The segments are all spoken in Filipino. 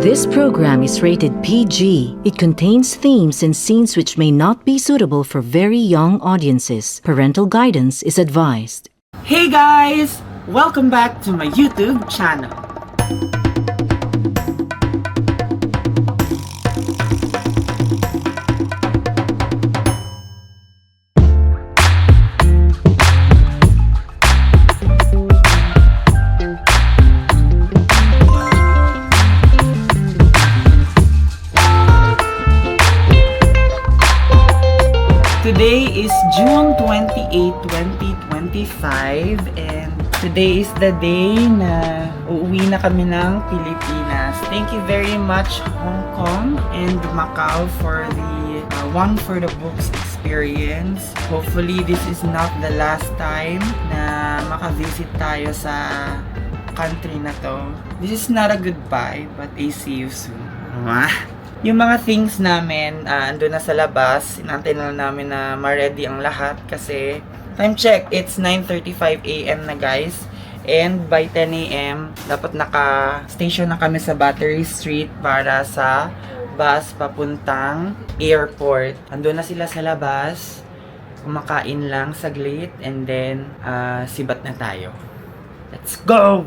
This program is rated PG. It contains themes and scenes which may not be suitable for very young audiences. Parental guidance is advised. Hey guys! Welcome back to my YouTube channel. Today is June 28, 2025 and today is the day na uuwi na kami ng Pilipinas. Thank you very much Hong Kong and Macau for the One for the Books experience. Hopefully this is not the last time na makavisit tayo sa country na to. This is not a goodbye but a see you soon. Yung mga things namin, andun na sa labas. Inantay na namin na ma-ready ang lahat kasi time check, it's 9:35 AM na guys. And by 10 AM, dapat naka-station na kami sa Battery Street para sa bus papuntang airport. Andun na sila sa labas, kumakain lang saglit, and then sibat na tayo. Let's go!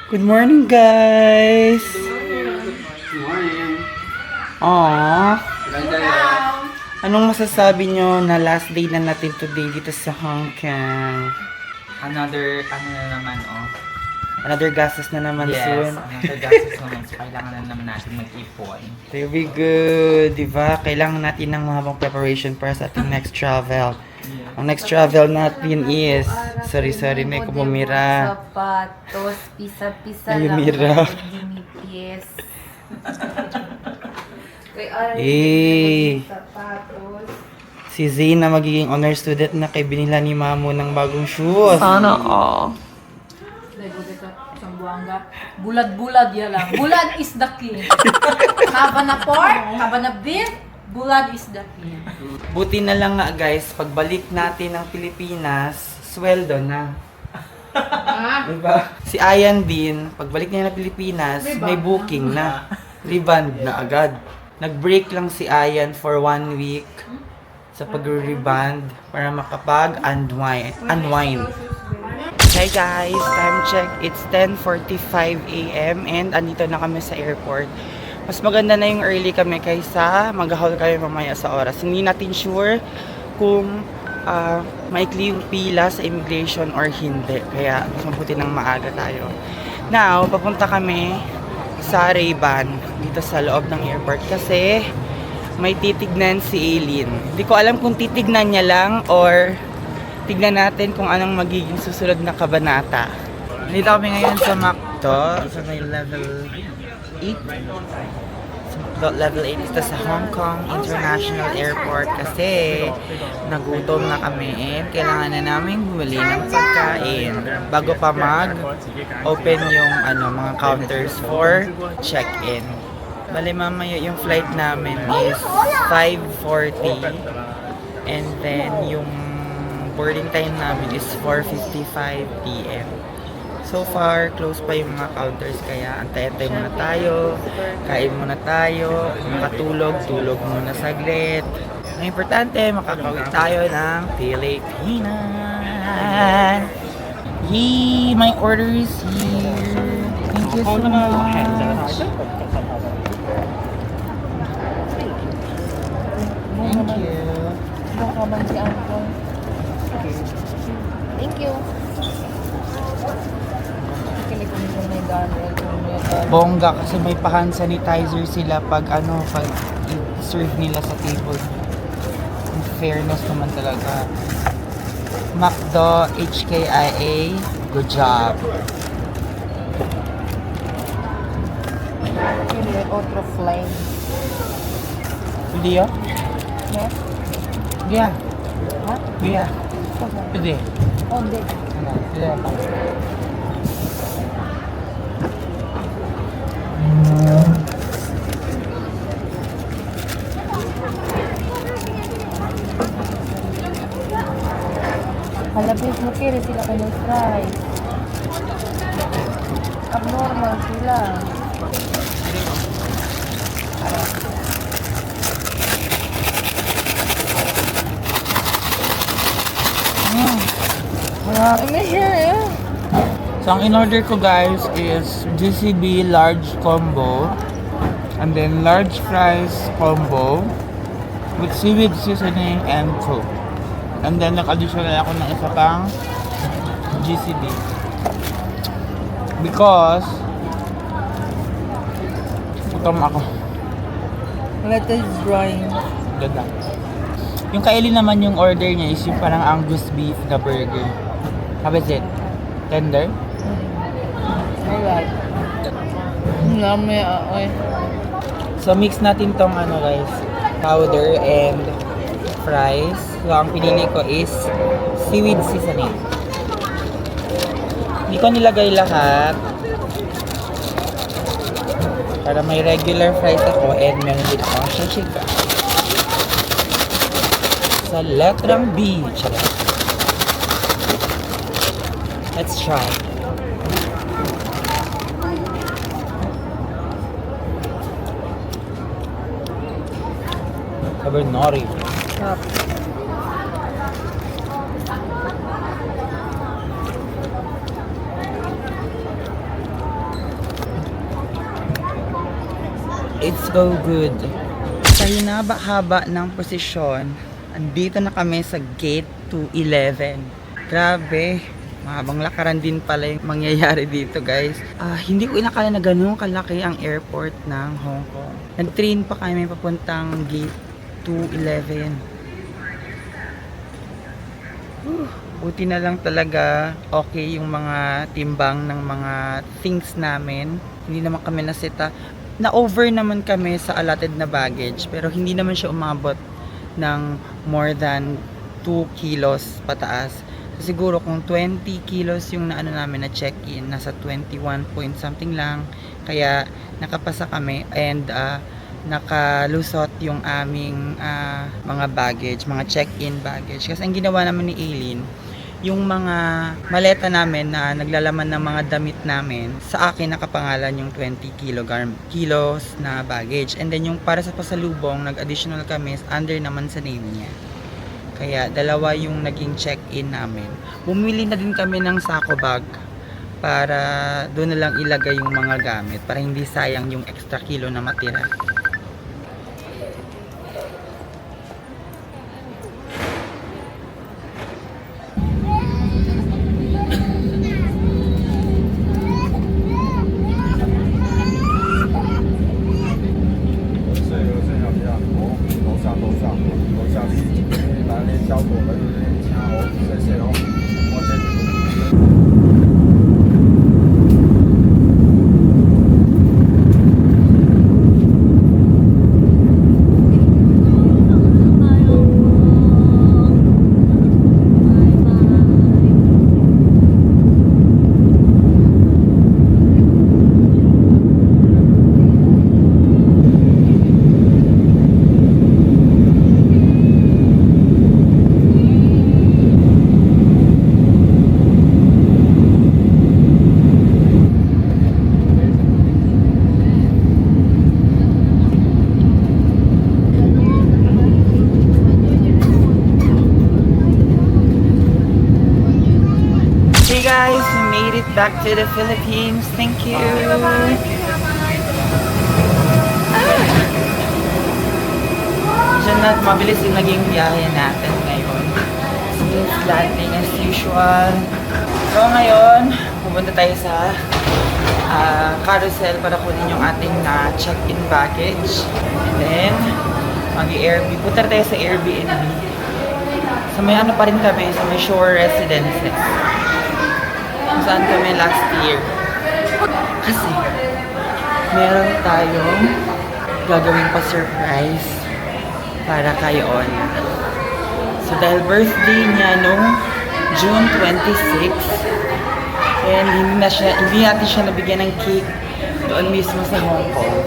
Good morning guys! Aww. Anong masasabi nyo na last day na natin today dito sa Hong Kong? Another Another gastos na naman soon. another gastos naman. So, kailangan na naman natin mag-ipon. Very good, diba? Kailangan natin ng mahabang preparation para sa ating next travel. Ang next travel natin is... Sorry, may kumumira. Sapatos, pisa-pisa Ay, lang. Mira. Yes. Sapatos. Si Zane na magiging honor student na kay binila ni Mamo ng bagong shoes. Sana all. Bulad-bulad yan lang. Bulad is the king. Kaba na pork, kaba na beef, bulad is the king. Buti na lang nga guys, pagbalik natin ng Pilipinas, sweldo na. Diba? Si Ayan din, pagbalik niya ng Pilipinas, may booking na. Reband na agad. Nag-break lang si Ayan for 1 week sa pag-reband para makapag-unwind. Hey guys, time check. It's 10:45 AM and andito na kami sa airport. Mas maganda na yung early kami kaysa mag-haul kami mamaya sa oras. Hindi natin sure kung maikli yung pila sa immigration or hindi. Kaya mas mabuti nang maaga tayo. Now, papunta kami sa Ray-Ban dito sa loob ng airport kasi may titignan si Aileen. Hindi ko alam kung titignan niya lang or tignan natin kung anong magiging susunod na kabanata. Dito kami ngayon sa McDo, sa may level 8. Level 8 ito sa Hong Kong International Airport kasi nagutom na kami and kailangan na namin bumili ng pagkain bago pa mag-open yung mga counters for check-in. Bale mamaya yung flight namin is 5:40 and then yung boarding time namin is 4:55 PM. So far, close pa yung mga counters kaya antay-antay muna tayo, kain muna tayo, tulog muna saglit. Ang importante, makakauwi tayo ng Pilipinas. Yee! My order is here. Thank you so much. Thank you. Thank you. Bongga kasi may pa-hand sanitizer sila pag i-serve nila sa table. In fairness naman talaga. McDo, HKIA, good job. Otro flame. Pwede yun? Yes? Yeah. Ha? Yeah. Pwede. Onde. Yeah. Halabis mo kiri sila ka ng fries. Abnormal. normal sila. May hair eh. So, ang in-order ko guys is GCB large combo and then large fries combo with seaweed seasoning and coke. And then, nag-additional ako ng isa pang GCB. Because, gutom ako. Let us drawing. Ganda. Yung kay Ellie naman yung order niya is yung parang Angus beef na burger. How is it? Tender? Alright. Yummy, okay. So mix natin tong ano guys, powder and fries. So ang pinili ko is seaweed seasoning. Hindi ko nilagay lahat para may regular fries ako and meron din akong shishika. Sa letrang B. Charot. Let's try. Carbonari. Sarap. It's so good. Sa hinaba-haba ng posisyon, andito na kami sa gate 211. Grabe. Mahabang lakaran din pala yung mangyayari dito guys. Hindi ko inakala na ganun kalaki ang airport ng Hong Kong. Nag-train pa kami papuntang gate 211. Buti na lang talaga okay yung mga timbang ng mga things namin. Hindi naman kami nasita. Na-over naman kami sa allotted na baggage pero hindi naman siya umabot ng more than 2 kilos pataas. Siguro kung 20 kilos yung naano namin na check-in, nasa 21 point something lang. Kaya nakapasa kami and nakalusot yung aming mga baggage, mga check-in baggage. Kasi ang ginawa naman ni Aileen, yung mga maleta namin na naglalaman ng mga damit namin, sa akin nakapangalan yung 20 kilos na baggage. And then yung para sa pasalubong, nag-additional kami, under naman sa name niya. Kaya dalawa yung naging check-in namin. Bumili na din kami ng sako bag para doon na lang ilagay yung mga gamit para hindi sayang yung extra kilo na matira. Hey guys, we made it back to the Philippines. Thank you. Diyan na mabilis yung naging biyahe natin ngayon. Smooth landing as usual. So ngayon, pupunta tayo sa carousel para kunin yung ating check-in baggage. And then, mag-Airbnb. Punta tayo sa Airbnb. Sa may ano pa rin kami, sa may shore residences. Kung saan kami last year. Kasi, meron tayong gagawin pa surprise para kay Ona. So, dahil birthday niya nung June 26, and hindi natin siya nabigyan ng cake doon mismo sa Hong Kong.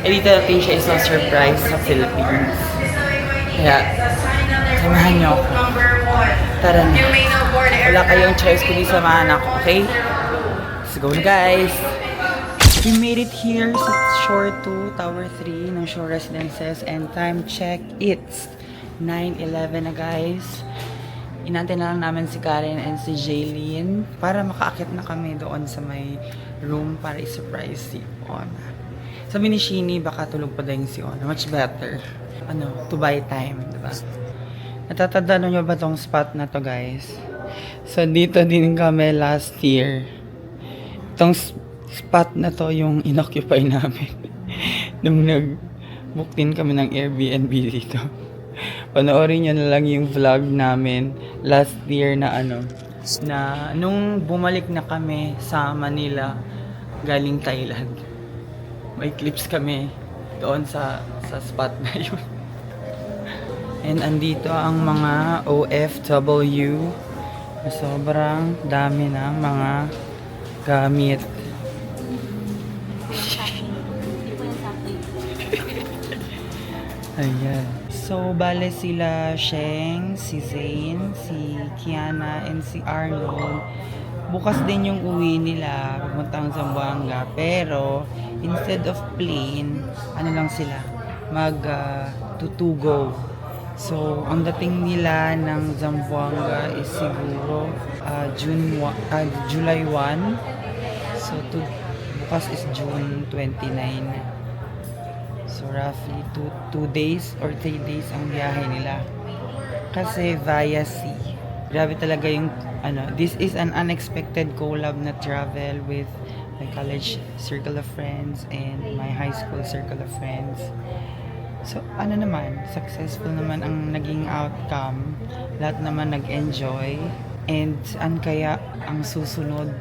Eh, dito natin siya isa-surprise sa Philippines. Kaya, samahan niyo ako. Tara na. Wala kayong choice kundi samahan ako, okay? Let's go na guys! We made it here sa Shore 2, Tower 3 ng Shore Residences, and time check, it's 9:11 na guys. Inantay na lang namin si Karen and si Jaylene para makaakit na kami doon sa may room para i-surprise si Ona. Sabi ni Sheeny, baka tulog pa din si Ona. Much better. To buy time, diba? Natatandaan nyo ba tong spot na to guys? So dito din kami last year. Itong spot na to yung inoccupy namin. Nung nag-book din kami ng Airbnb dito. Panoorin nyo na lang yung vlog namin last year na na nung bumalik na kami sa Manila galing Thailand. May clips kami doon sa spot na yun. And andito ang mga OFW. Sobrang dami ng mga gamit. Ayan. So, bale sila Sheng, si Zane, si Kiana, and si Arnold. Bukas din yung uwi nila, pupuntang Zamboanga. Pero, instead of plane, lang sila, tutugo. So, ang dating nila ng Zamboanga is siguro July 1. So, bukas is June 29. So, roughly 2 days or 3 days ang biyahe nila. Kasi via sea. Grabe talaga yung, this is an unexpected collab na travel with my college circle of friends and my high school circle of friends. So, successful naman ang naging outcome. Lahat naman nag-enjoy. And saan kaya ang susunod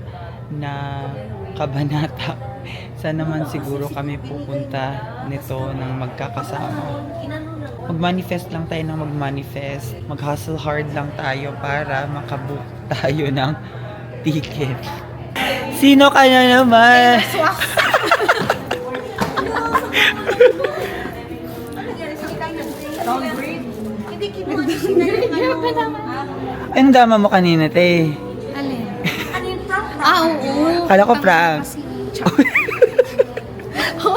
na kabanata? Saan naman siguro kami pupunta nito ng magkakasama? Mag-manifest lang tayo ng mag-manifest. Mag-hustle hard lang tayo para makabook tayo ng ticket. Sino ka na naman? Ang dama mo kanina, te. Alin? Oo. Kala ko prank.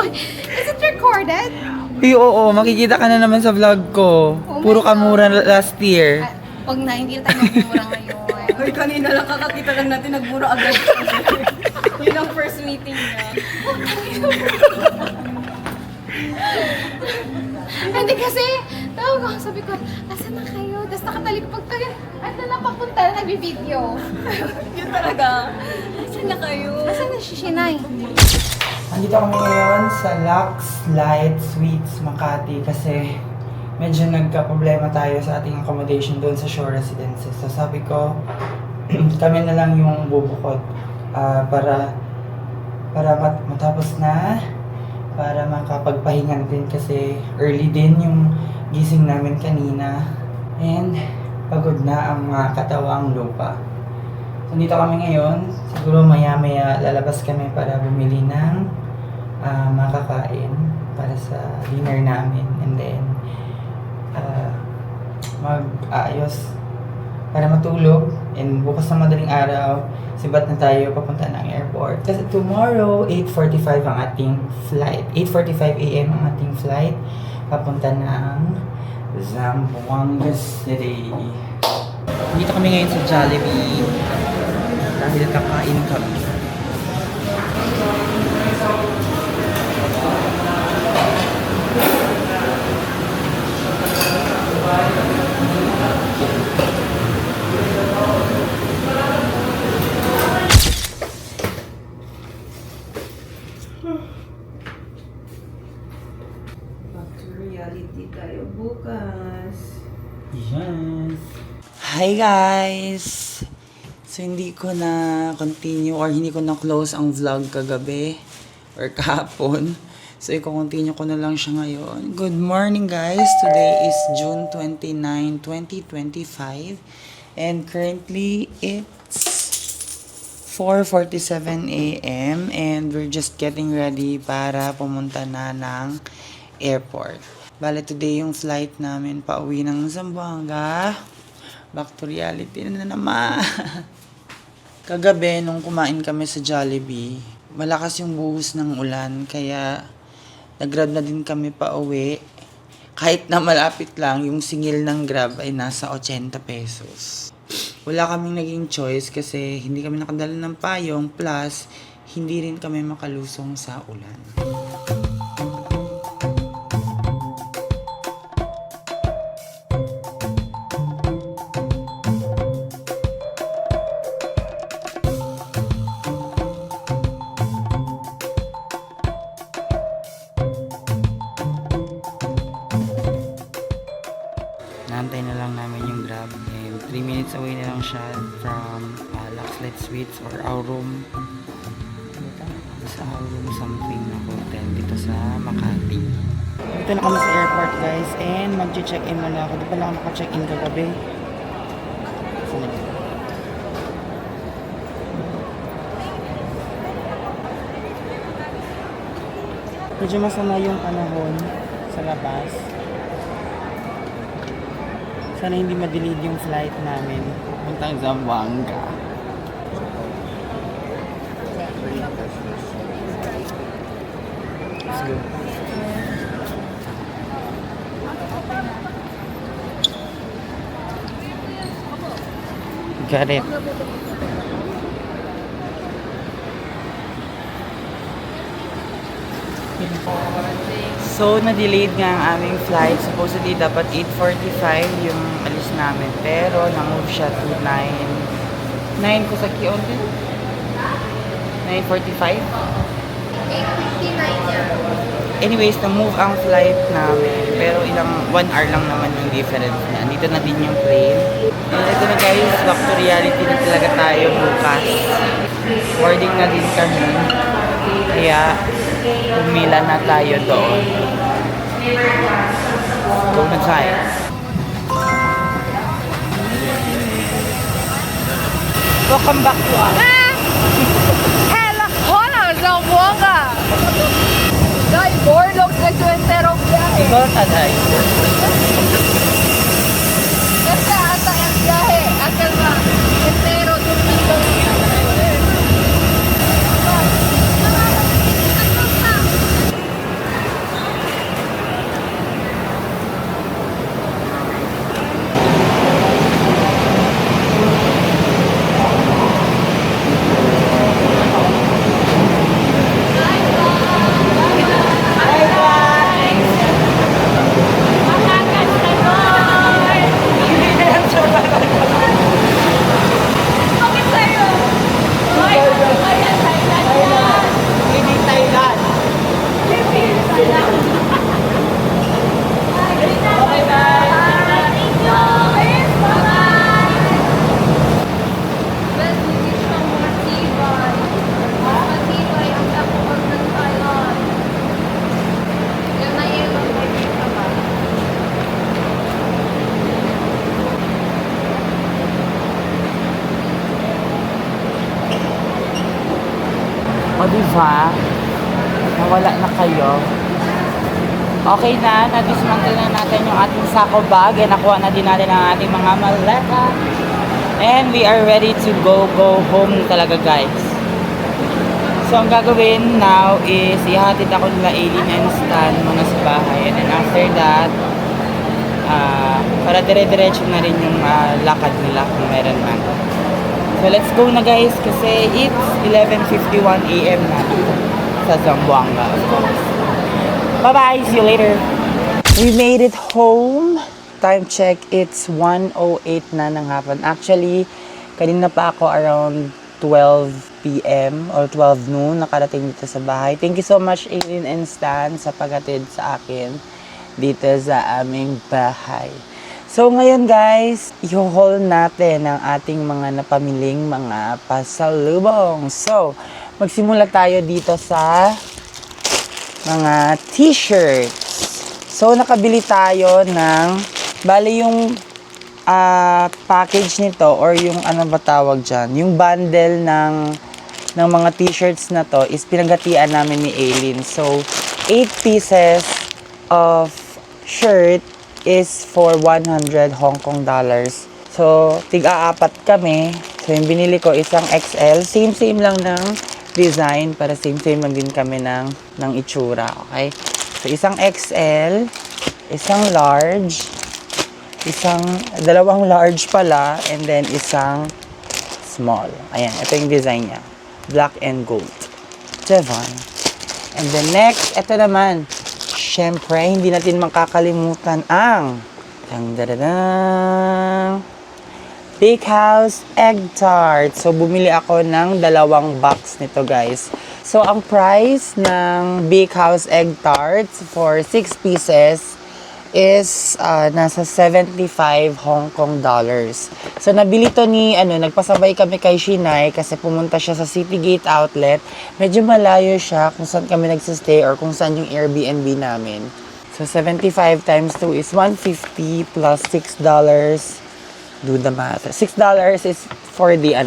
Is it recorded? Oo, makikita ka na naman sa vlog ko. Puro kamura last year. Pag na, hindi na tayo magmura ngayon. Ay, kanina lang kakakita lang natin, nagmura agad. Yun ang first meeting niya. Hindi kasi, tawag ako, sabi ko, asan na kayo? Tapos nakatalik pag tayo, ando na papunta na nag-video. Yun talaga. Asan na kayo? Asan na si Shinay? Nandito kami ngayon sa Lux Light Suites Makati kasi medyo nagka-problema tayo sa ating accommodation doon sa Shore Residences. So sabi ko, kami na lang yung bubukod para matapos na, para makapagpahinga din kasi early din yung gising namin kanina and pagod na ang mga katawang lupa. So dito kami ngayon, siguro maya-maya lalabas kami para bumili ng makakain para sa dinner namin and then mag-ayos para matulog and bukas na madaling araw sibat na tayo papunta ng airport. Kasi tomorrow 8:45 ang ating flight. 8:45 AM ang ating flight papunta ng Zamboanga City. Dito kami ngayon sa Jollibee dahil kakain kami. Back to reality tayo bukas. Yes. Hi guys! So hindi ko na continue or hindi ko na close ang vlog kagabi or kahapon. So i-continue ko na lang siya ngayon. Good morning guys! Today is June 29, 2025 and currently it's 4:47 AM and we're just getting ready para pumunta na ng airport. Bale, today yung flight namin pauwi ng Zamboanga. Back to reality na naman. Kagabi, nung kumain kami sa Jollibee, malakas yung buhos ng ulan, kaya nag-grab na din kami pa uwi. Kahit na malapit lang, yung singil ng Grab ay nasa 80 pesos. Wala kaming naging choice kasi hindi kami nakadala ng payong, plus hindi rin kami makalusong sa ulan. Naantay na lang namin yung Grab and 3 minutes away na lang siya from Luxlet Suites or Aurum. Sa Aurum something na hotel dito sa Makati. Dito na kami sa airport guys and mag-check-in muna ako. Di pa lang naka-check-in kagabi. Medyo masama yung panahon sa labas. Sana hindi ma-delayed yung flight namin puntang Zamboanga. Let's go. Got it. So, na-delayed nga ang aming flight. Supposedly, dapat 8:45 yung alis namin. Pero, na-move siya to 9 ko sa Kion. 9:45? 8:59 yan. Anyways, na-move ang flight namin. Pero, 1 hour lang naman yung difference niya. Dito na din yung plane. And ito na guys, back to reality na talaga tayo bukas. Boarding na din kami. Kaya, pumila na tayo doon. Go na tayo. Welcome back to us. Hela, hola, Zamboanga! Dahil boardok na ito enterong biyahe. Ikaw taday. Kasi ata ang biyahe, akal na entero dito. O diba? Nawala na kayo. Okay na, na-dismantle na natin yung ating sako bag and nakuha na din natin ang ating mga maleta. And we are ready to go home talaga guys. So ang gagawin now is ihatid ako nila Aileen and Stan muna sa bahay. And then after that, para dire-diretso na rin yung lakad nila kung meron man. So let's go na guys kasi it's 11:51 AM na sa Zamboanga, of course. Bye-bye! See you later! We made it home. Time check, it's 1:08 na ng hapon. Actually, kanina pa ako around 12 PM or 12 noon nakarating dito sa bahay. Thank you so much Aileen and Stan sa paghatid sa akin dito sa aming bahay. So ngayon guys, i-haul natin ang ating mga napamiling mga pasalubong. So, magsimula tayo dito sa mga t-shirts. So, nakabili tayo ng, bali yung package nito or yung ano ba tawag dyan, yung bundle ng mga t-shirts na to is pinagatian namin ni Aileen. So, 8 pieces of shirt is for 100 Hong Kong dollars. So, tig-aapat kami. So, yung binili ko isang XL. Same lang ng design para same lang din kami ng itsura, okay? So, isang XL, isang large, dalawang large pala, and then isang small. Ayan, ito yung design niya. Black and gold. Devon. And then next, ito naman. Syempre, hindi natin makakalimutan ang Big House Egg Tart. So, bumili ako ng 2 box nito, guys. So, ang price ng Big House Egg Tarts for 6 pieces is nasa 75 Hong Kong dollars. So, nabili to nagpasabay kami kay Shinay kasi pumunta siya sa Citygate Outlet. Medyo malayo siya kung saan kami nagsistay or kung saan yung Airbnb namin. So, 75 times 2 is 150 plus $6. Do the math. $6 is for the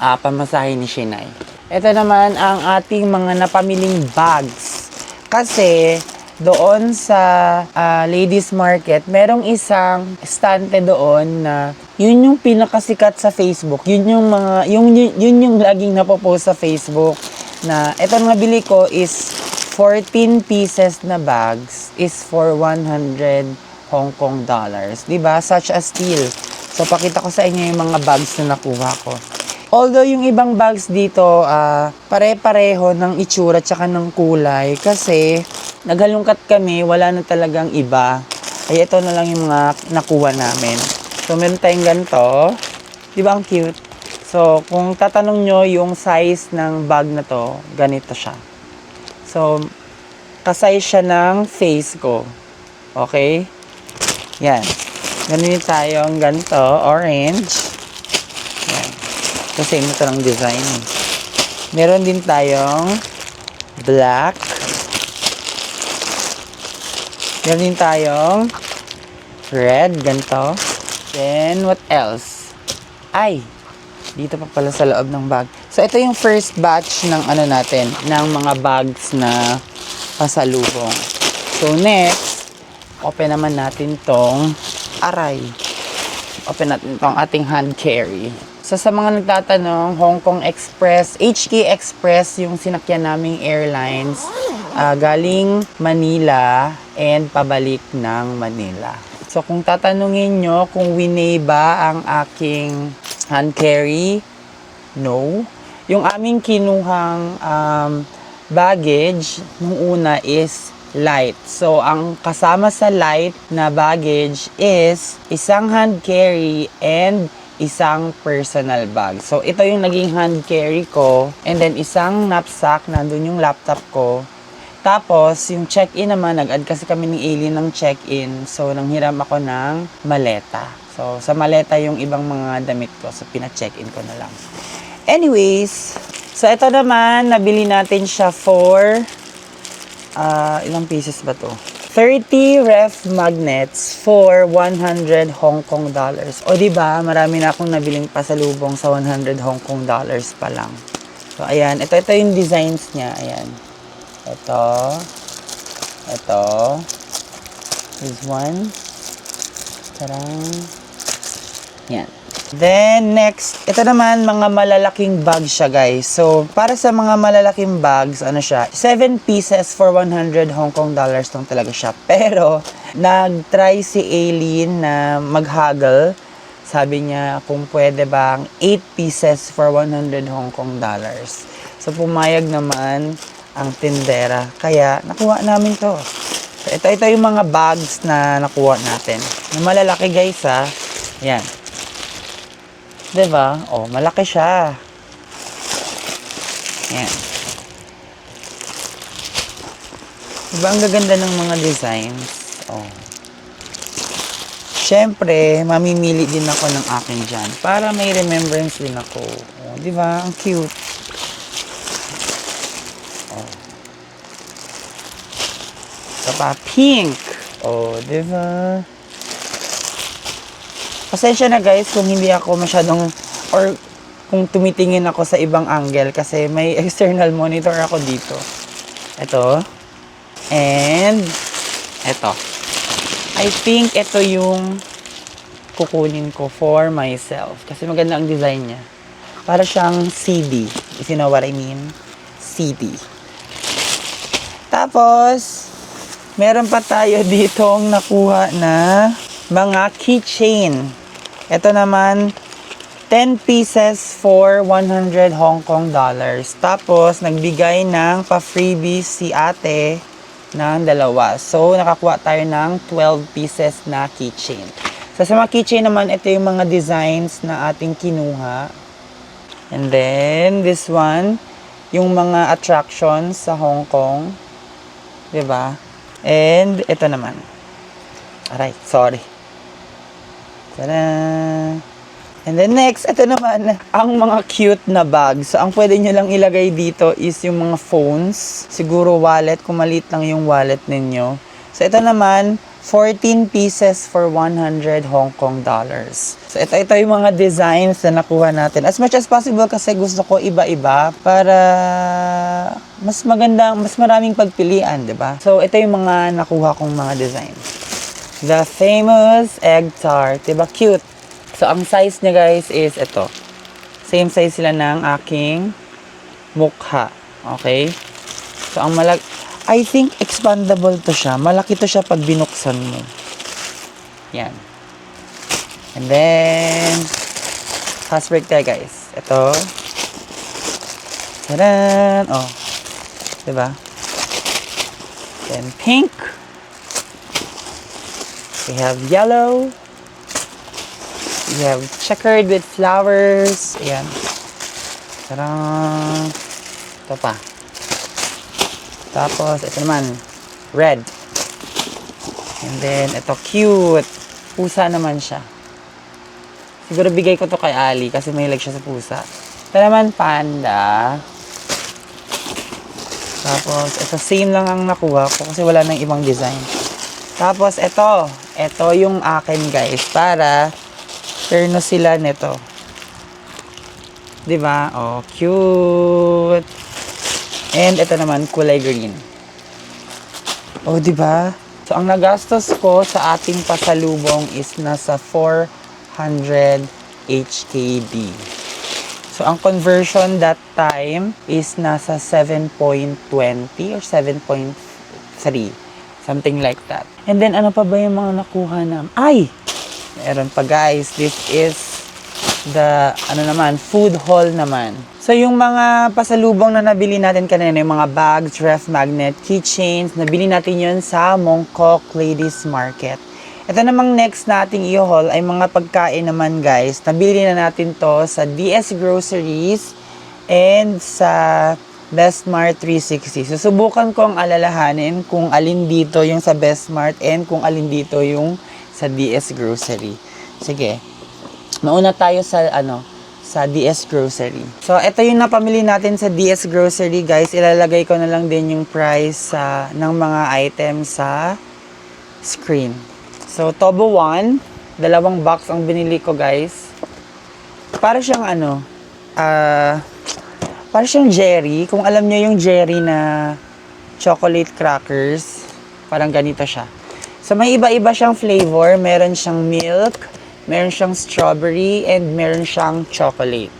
pamasahe ni Shinay. Ito naman ang ating mga napamiling bags. Kasi, doon sa ladies market, merong isang estante doon na yun yung pinakasikat sa Facebook. Yun yung laging napopost sa Facebook na ito nabili ko is 14 pieces na bags is for 100 Hong Kong dollars. Diba? Such a steal. So, pakita ko sa inyo yung mga bags na nakuha ko. Although, yung ibang bags dito, pare-pareho ng itsura tsaka ng kulay. Kasi, naghalungkat kami, wala na talagang iba. Ay, ito na lang yung mga nakuha namin. So, meron tayong ganito. Di ba ang cute? So, kung tatanong nyo yung size ng bag na to, ganito siya. So, kasize siya ng face ko. Okay? Yan. Ganun tayong ganito, orange. Yan. Kasi ito lang design. Meron din tayong black. Meron din tayong red, ganito. Then, what else? Ay, dito pa pala sa loob ng bag. So, ito yung first batch ng natin, ng mga bags na pasalubong. So, next, open naman natin tong aray. Open natin tong ating hand carry. So, sa mga nagtatanong, Hong Kong Express, HK Express, yung sinakyan naming airlines, galing Manila and pabalik ng Manila. So, kung tatanungin nyo kung winay ba ang aking hand carry, no. Yung aming kinuhang baggage, nung una is light. So, ang kasama sa light na baggage is isang hand carry and isang personal bag. So, ito yung naging hand carry ko. And then, isang knapsack, nandun yung laptop ko. Tapos, yung check-in naman, nag-add kasi kami ni Aileen ng check-in. So, nanghiram ako ng maleta. So, sa maleta yung ibang mga damit ko. So, pina-check-in ko na lang. Anyways, so ito naman, nabili natin siya for, ilang pieces ba to? 30 ref magnets for 100 Hong Kong dollars. O diba, marami na akong nabiling pasalubong sa 100 Hong Kong dollars pa lang. So, ayan. Ito yung designs niya. Ayan. Ito. This one. Tarang. Yan. Then, next, ito naman, mga malalaking bag siya, guys. So, para sa mga malalaking bags, siya, 7 pieces for 100 Hong Kong dollars lang talaga siya. Pero, nag-try si Aileen na mag-haggle. Sabi niya, kung pwede bang 8 pieces for 100 Hong Kong dollars. So, pumayag naman ang tindera. Kaya, nakuha namin to. So, ito yung mga bags na nakuha natin. Na malalaki, guys, ha. Yan. Diba? Oh, malaki siya. Yan. Diba ang gaganda ng mga designs? Oh. Siyempre, mamimili din ako ng akin dyan. Para may remembrance din ako. Oh, diba? Ang cute. Oh. Ito pa, pink. Oh, diba? Pasensya na guys kung hindi ako masyadong or kung tumitingin ako sa ibang angle kasi may external monitor ako dito. Ito. And ito. I think ito yung kukunin ko for myself kasi maganda ang design niya. Para siyang CD. If you know what I mean. CD. Tapos, meron pa tayo ditong nakuha na mga keychain. Ito naman, 10 pieces for 100 Hong Kong dollars. Tapos, nagbigay ng pa-freebies si ate ng dalawa. So, nakakuha tayo ng 12 pieces na keychain. So, sa mga keychain naman, ito yung mga designs na ating kinuha. And then, this one, yung mga attractions sa Hong Kong. Diba? And, ito naman. Alright, sorry. Tada! And then next, ito naman, ang mga cute na bags. So, ang pwede nyo lang ilagay dito is yung mga phones. Siguro wallet, kung maliit lang yung wallet ninyo. So, ito naman, 14 pieces for 100 Hong Kong dollars. So, ito yung mga designs na nakuha natin. As much as possible kasi gusto ko iba-iba para mas maganda, mas maraming pagpilian, di ba? So, ito yung mga nakuha kong mga designs. The famous egg tart. Diba? Cute. So, ang size niya guys is ito. Same size sila ng aking mukha. Okay? So, ang I think expandable to siya. Malaki to siya pag binuksan mo. Yan. And then, fast break tayo guys. Ito. Tadan! Oh. Diba? Then, pink. We have yellow. We have checkered with flowers. Ayan. Tarang. Ito pa. Tapos, ito naman. Red. And then, ito cute. Pusa naman siya. Siguro bigay ko to kay Ali kasi mahilig siya sa pusa. Ito naman, panda. Tapos, ito same lang ang nakuha ko kasi wala nang ibang design. Tapos, ito. Ito yung akin guys. Para terno sila nito. Diba? Oh, cute. And ito naman, kulay green. Oh, diba? So, ang nagastos ko sa ating pasalubong is nasa 400 HKD. So, ang conversion that time is nasa 7.20 or 7.3. Something like that. And then, ano pa ba yung mga nakuha na? Ay! Meron pa guys. This is the, food haul naman. So, yung mga pasalubong na nabili natin kanina, yung mga bags, ref magnet, keychains, nabili natin yun sa Mongkok Ladies Market. Ito namang next nating i-haul ay mga pagkain naman guys. Nabili na natin to sa DS Groceries and sa Bestmart 360. Susubukan kong alalahanin kung alin dito yung sa Bestmart and kung alin dito yung sa DS Grocery. Sige. Mauna tayo sa sa DS Grocery. So, ito yung napamili natin sa DS Grocery, guys. Ilalagay ko na lang din yung price ng mga items sa screen. So, Tobo 1, 2 box ang binili ko, guys. Para siyang para siyang Jerry. Kung alam niyo yung Jerry na chocolate crackers, parang ganito siya. So, may iba-iba siyang flavor. Meron siyang milk, meron siyang strawberry, and meron siyang chocolate.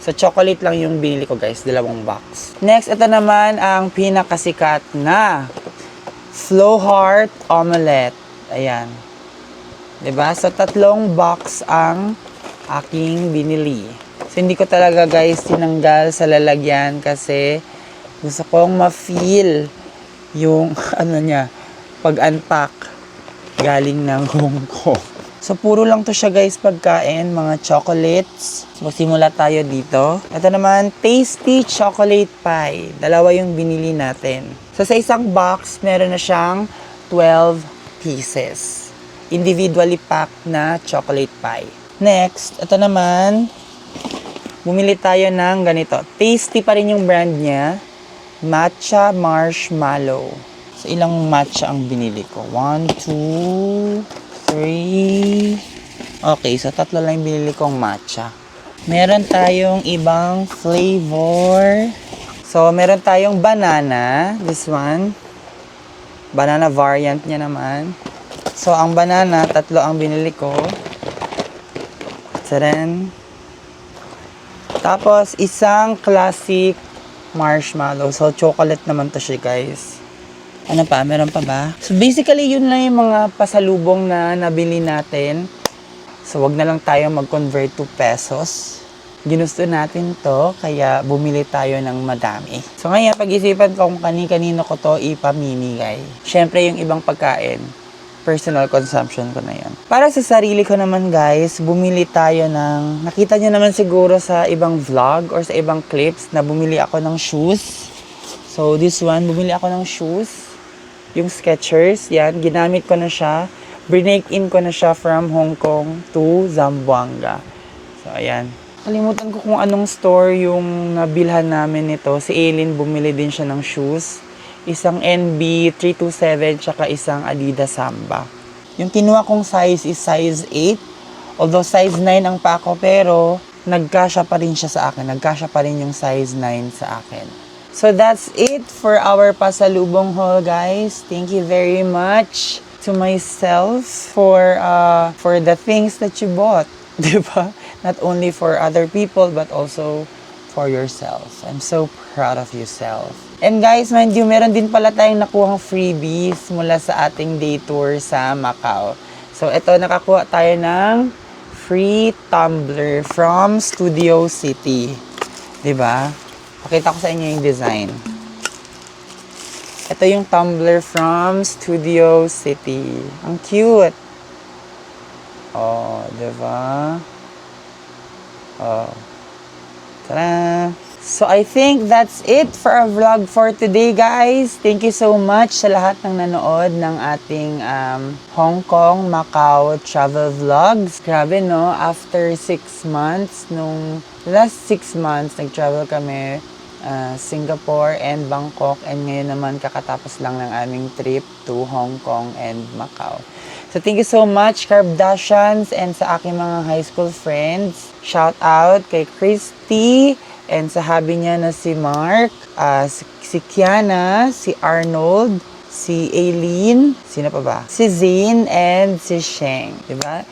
So, chocolate lang yung binili ko, guys. 2 box. Next, ito naman ang pinakasikat na Flow Heart Omelette. Ayan. Diba? So, 3 box ang aking binili. So, hindi ko talaga, guys, tinanggal sa lalagyan kasi gusto kong ma-feel yung, pag-unpack galing ng Hong Kong. So, puro lang to siya guys pagkain, mga chocolates. Magsimula tayo dito. Ito naman, tasty chocolate pie. 2 yung binili natin. So, sa isang box, meron na siyang 12 pieces. Individually packed na chocolate pie. Next, ito naman, bumili tayo ng ganito. Tasty pa rin yung brand niya. Matcha Marshmallow. So, ilang matcha ang binili ko? 1, 2, 3. Okay, so 3 lang yung binili kong matcha. Meron tayong ibang flavor. So, meron tayong banana. This one. Banana variant niya naman. So, ang banana, 3 ang binili ko. Tadaan. Tapos, isang classic marshmallow. So, chocolate naman to siya, guys. Ano pa? Meron pa ba? So, basically, yun lang yung mga pasalubong na nabili natin. So, wag na lang tayo mag-convert to pesos. Ginusto natin to, kaya bumili tayo ng madami. So, ngayon, pag-isipan ko kung kani-kanino ko to ipamimigay. Siyempre, yung ibang pagkain, personal consumption ko na yan. Para sa sarili ko naman, guys, bumili tayo ng, nakita nyo naman siguro sa ibang vlog or sa ibang clips na bumili ako ng shoes. So, this one, bumili ako ng shoes. Yung Skechers, yan, ginamit ko na siya. Break in ko na siya from Hong Kong to Zamboanga. So, ayan. Kalimutan ko kung anong store yung nabilhan namin nito. Si Aileen, bumili din siya ng shoes. Isang NB 327 tsaka isang Adidas Samba. Yung kinuha kong size is size 8. Although size 9 ang pa ako, pero nagkasya pa rin siya sa akin. Nagkasya pa rin yung size 9 sa akin. So that's it for our pasalubong haul, guys. Thank you very much to myself for the things that you bought. Diba? Not only for other people, but also for yourself. I'm so proud of yourself. And guys, mind you, meron din pala tayong nakuhang freebies mula sa ating day tour sa Macau. So, ito, nakakuha tayo ng free tumbler from Studio City. Diba? Pakita ko sa inyo yung design. Ito yung tumbler from Studio City. Ang cute! Oh, diba? Oh. Tara! So, I think that's it for our vlog for today, guys. Thank you so much sa lahat ng nanood ng ating Hong Kong, Macau travel vlogs. Grabe, no? After 6 months, nung last 6 months, nag-travel kami Singapore and Bangkok. And ngayon naman, kakatapos lang ng aming trip to Hong Kong and Macau. So, thank you so much, Kardashians, and sa aking mga high school friends. Shout out kay Christy, and sa hubby niya na si Mark, si Kiana, si Arnold, si Aileen, sino pa ba? Si Zane, and si Sheng. Diba?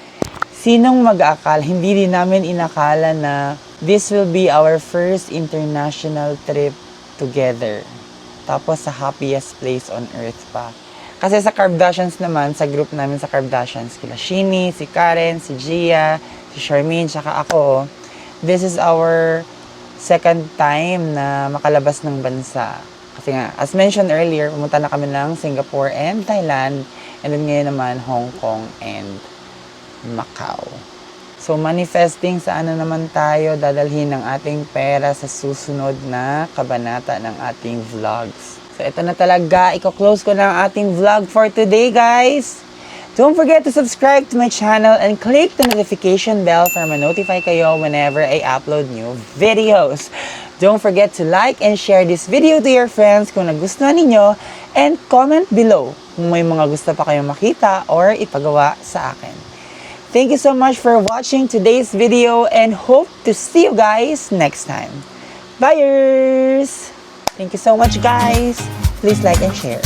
Sinong mag-aakala? Hindi din namin inakala na this will be our first international trip together. Tapos sa happiest place on earth pa. Kasi sa Kardashians naman, sa group namin sa Kardashians, kila Shini, si Karen, si Gia, si Charmaine, tsaka ako, this is our second time na makalabas ng bansa. Kasi nga, as mentioned earlier, pumunta na kami ng Singapore and Thailand, and then ngayon naman, Hong Kong and Macau. So, manifesting, saan na naman tayo dadalhin ng ating pera sa susunod na kabanata ng ating vlogs. So, ito na talaga. Iko-close ko na ang ating vlog for today, guys. Don't forget to subscribe to my channel and click the notification bell para ma-notify kayo whenever I upload new videos. Don't forget to like and share this video to your friends kung nagustuhan ninyo, and comment below kung may mga gusto pa kayong makita or ipagawa sa akin. Thank you so much for watching today's video and hope to see you guys next time. Byeers! Thank you so much, guys. Please like and share.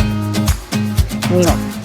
Mwah.